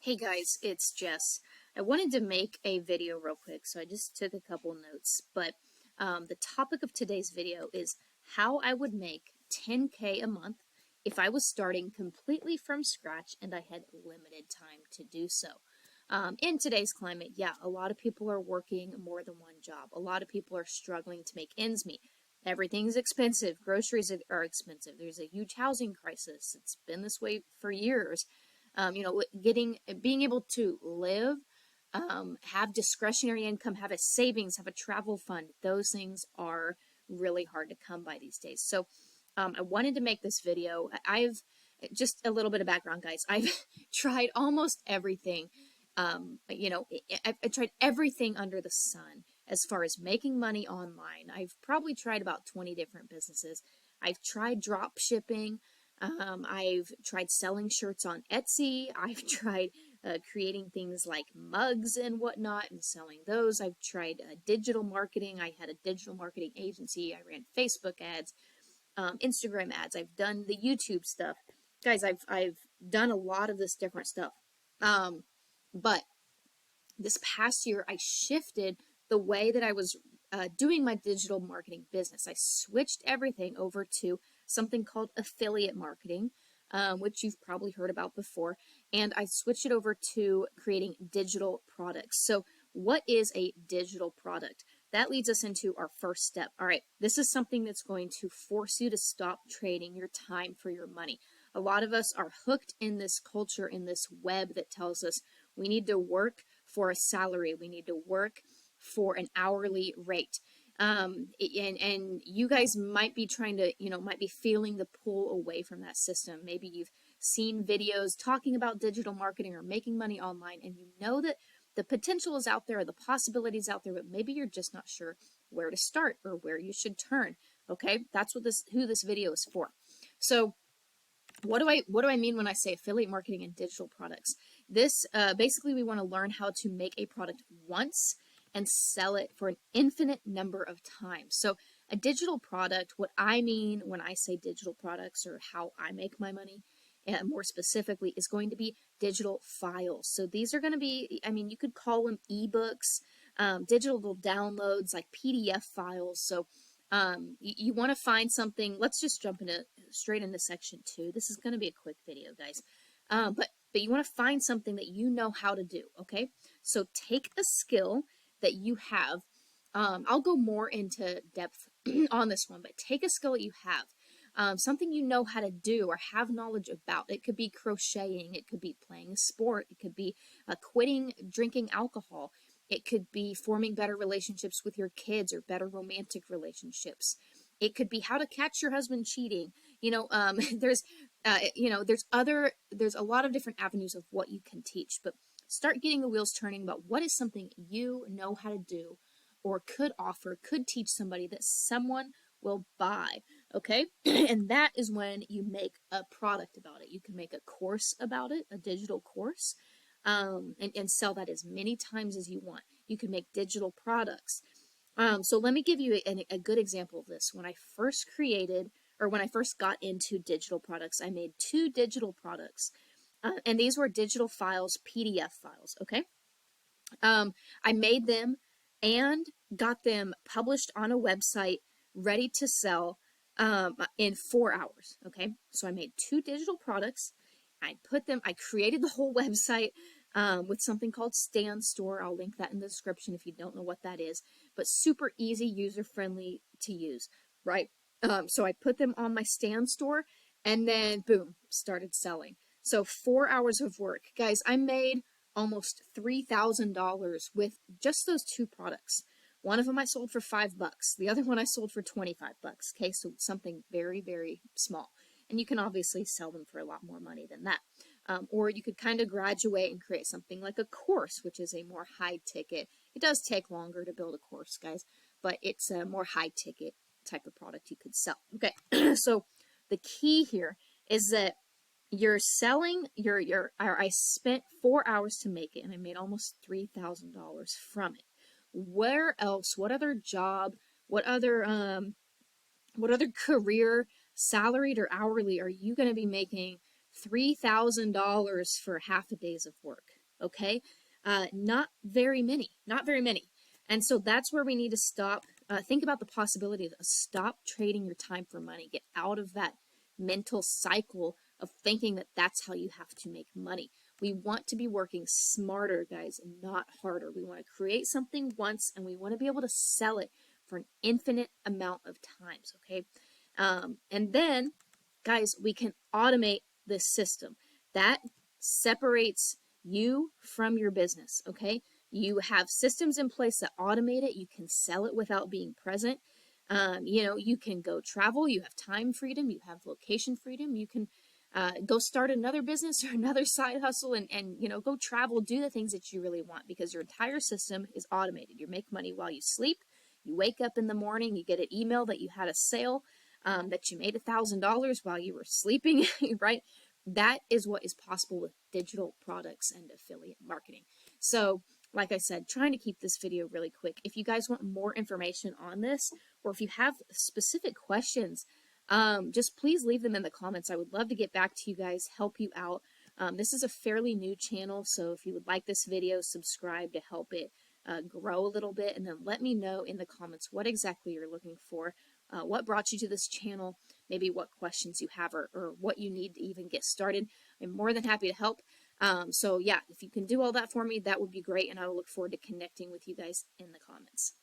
Hey guys, it's Jess. I wanted to make a video real quick, so I just took a couple notes. But the topic of today's video is how I would make 10K a month if I was starting completely from scratch and I had limited time to do so. In today's climate, yeah, a lot of people are working more than one job. A lot of people are struggling to make ends meet. Everything's expensive. Groceries are expensive. There's a huge housing crisis. It's been this way for years. Being able to live, have discretionary income, have a savings, have a travel fund. Those things are really hard to come by these days. So I wanted to make this video. I've just a little bit of background, guys. I've tried almost everything. I've tried everything under the sun as far as making money online. I've probably tried about 20 different businesses. I've tried drop shipping. I've tried selling shirts on Etsy. I've tried creating things like mugs and whatnot and selling those. I've tried digital marketing. I had a digital marketing agency. I ran Facebook ads, Instagram ads. I've done the YouTube stuff. Guys, I've done a lot of this different stuff. But this past year, I shifted the way that I was doing my digital marketing business. I switched everything over to something called affiliate marketing, which you've probably heard about before. And I switched it over to creating digital products. So what is a digital product? That leads us into our first step. All right, this is something that's going to force you to stop trading your time for your money. A lot of us are hooked in this culture, in this web that tells us we need to work for a salary. We need to work for an hourly rate. And you guys might be trying to, might be feeling the pull away from that system. Maybe you've seen videos talking about digital marketing or making money online, and you know that the potential is out there, the possibilities out there, but maybe you're just not sure where to start or where you should turn. Okay, that's who this video is for. So what do I mean when I say affiliate marketing and digital products? This basically we want to learn how to make a product once and sell it for an infinite number of times. So a digital product, what I mean when I say digital products or how I make my money, more specifically, is going to be digital files. So these are going to be, you could call them ebooks, digital downloads like PDF files. So you want to find something. Let's just jump straight into section 2. This is going to be a quick video, guys. But you want to find something that you know how to do, okay? So take a skill that you have. I'll go more into depth on this one, but take a skill that you have, something you know how to do or have knowledge about. It could be crocheting, it could be playing a sport, it could be quitting drinking alcohol, it could be forming better relationships with your kids or better romantic relationships. It could be how to catch your husband cheating. There's a lot of different avenues of what you can teach, but start getting the wheels turning about what is something you know how to do or could offer, could teach somebody that someone will buy, okay? And that is when you make a product about it. You can make a course about it, a digital course, and sell that as many times as you want. You can make digital products. So let me give you a good example of this. When I first got into digital products, I made 2 digital products. And these were digital files, PDF files, okay? I made them and got them published on a website, ready to sell in 4 hours, okay? So I made 2 digital products. I created the whole website with something called .stan.store. I'll link that in the description if you don't know what that is, but super easy, user-friendly to use, right? So I put them on my .stan.store and then boom, started selling. So 4 hours of work. Guys, I made almost $3,000 with just those 2 products. One of them I sold for $5. The other one I sold for $25. Okay, so something very, very small. And you can obviously sell them for a lot more money than that. Or you could kind of graduate and create something like a course, which is a more high ticket. It does take longer to build a course, guys, but it's a more high ticket type of product you could sell. Okay, so the key here is that you're selling I spent 4 hours to make it and I made almost $3,000 from it. Where else, what other job, what other career, salaried or hourly, are you going to be making $3,000 for half a days of work. Okay. Not very many, not very many. And so that's where we need to stop. Think about the possibility of stop trading your time for money. Get out of that mental cycle of thinking that that's how you have to make money. We want to be working smarter, guys, and not harder. We want to create something once, and we want to be able to sell it for an infinite amount of times, okay? And then, guys, we can automate this system. That separates you from your business, okay? You have systems in place that automate it. You can sell it without being present. You can go travel. You have time freedom. You have location freedom. You can go start another business or another side hustle and go travel, do the things that you really want because your entire system is automated. You make money while you sleep. You wake up in the morning, you get an email that you had a sale, that you made $1,000 while you were sleeping, right? That is what is possible with digital products and affiliate marketing. So, like I said, trying to keep this video really quick. If you guys want more information on this, or if you have specific questions, just please leave them in the comments. I would love to get back to you guys, help you out. This is a fairly new channel, so if you would like this video, subscribe to help it grow a little bit, and then let me know in the comments what exactly you're looking for, what brought you to this channel, maybe what questions you have or what you need to even get started. I'm more than happy to help. So yeah, if you can do all that for me, that would be great, and I will look forward to connecting with you guys in the comments.